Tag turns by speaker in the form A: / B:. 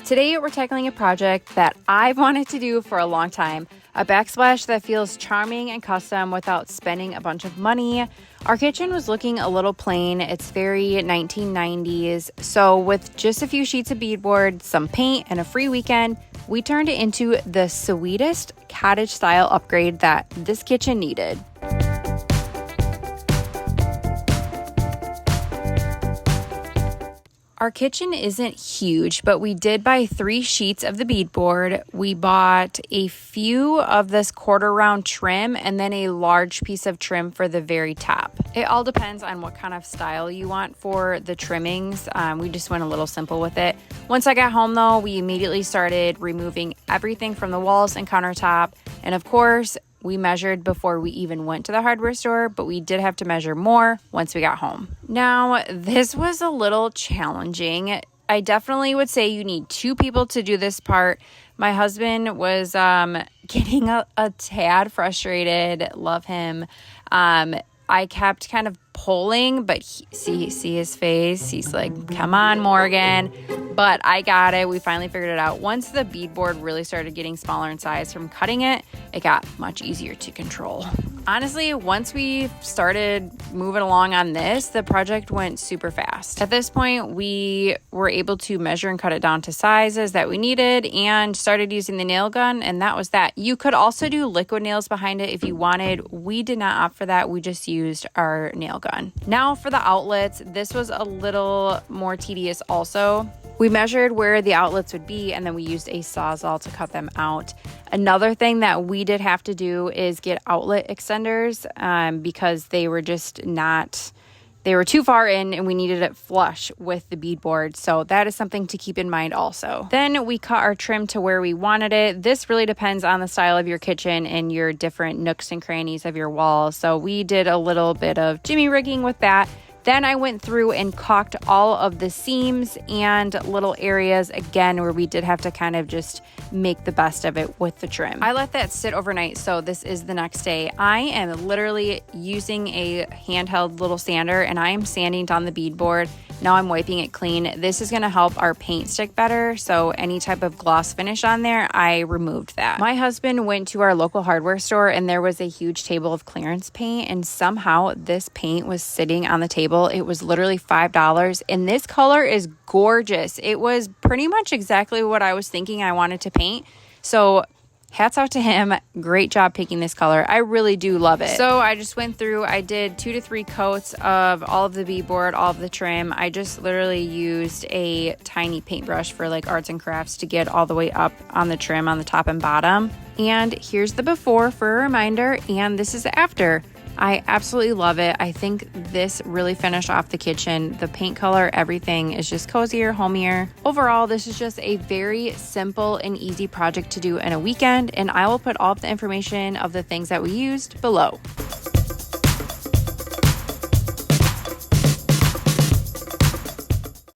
A: Today we're tackling a project that I've wanted to do for a long time, a backsplash that feels charming and custom without spending a bunch of money. Our kitchen was looking a little plain. It's very 1990s. So with just a few sheets of beadboard, some paint, and a free weekend, we turned it into the sweetest cottage style upgrade that this kitchen needed. Our kitchen isn't huge, but we did buy 3 sheets of the beadboard. We bought a few of this quarter round trim and then a large piece of trim for the very top. It all depends on what kind of style you want for the trimmings. We just went a little simple with it. Once I got home though, we immediately started removing everything from the walls and countertop. And of course, we measured before we even went to the hardware store, but we did have to measure more once we got home. Now, this was a little challenging. I definitely would say you need 2 people to do this part. My husband was getting a tad frustrated. Love him. I kept kind of pulling, but see his face. He's like, come on, Morgan. But I got it. We finally figured it out. Once the beadboard really started getting smaller in size from cutting it, it got much easier to control. Honestly, once we started moving along on this, the project went super fast. At this point, we were able to measure and cut it down to sizes that we needed and started using the nail gun, and that was that. You could also do liquid nails behind it if you wanted. We did not opt for that. We just used our nail gun. Now for the outlets, this was a little more tedious also. We measured where the outlets would be, and then we used a Sawzall to cut them out. Another thing that we did have to do is get outlet extenders because they were just not, they were too far in and we needed it flush with the beadboard. So that is something to keep in mind also. Then we cut our trim to where we wanted it. This really depends on the style of your kitchen and your different nooks and crannies of your walls. So we did a little bit of jimmy rigging with that. Then I went through and caulked all of the seams and little areas again where we did have to kind of just make the best of it with the trim. I let that sit overnight, so this is the next day. I am literally using a handheld little sander and I am sanding down the beadboard. Now I'm wiping it clean. This is gonna help our paint stick better, so any type of gloss finish on there, I removed that. My husband went to our local hardware store and there was a huge table of clearance paint, and somehow this paint was sitting on the table. It was literally $5 and this color is gorgeous. It was pretty much exactly what I was thinking I wanted to paint. So hats out to him. Great job picking this color. I really do love it. So I just went through, I did 2 to 3 coats of all of the beadboard, all of the trim. I just literally used a tiny paintbrush for like arts and crafts to get all the way up on the trim on the top and bottom. And here's the before for a reminder, and this is the after. I absolutely love it. I think this really finished off the kitchen. The paint color, everything is just cozier, homier. Overall, this is just a very simple and easy project to do in a weekend, and I will put all of the information of the things that we used below.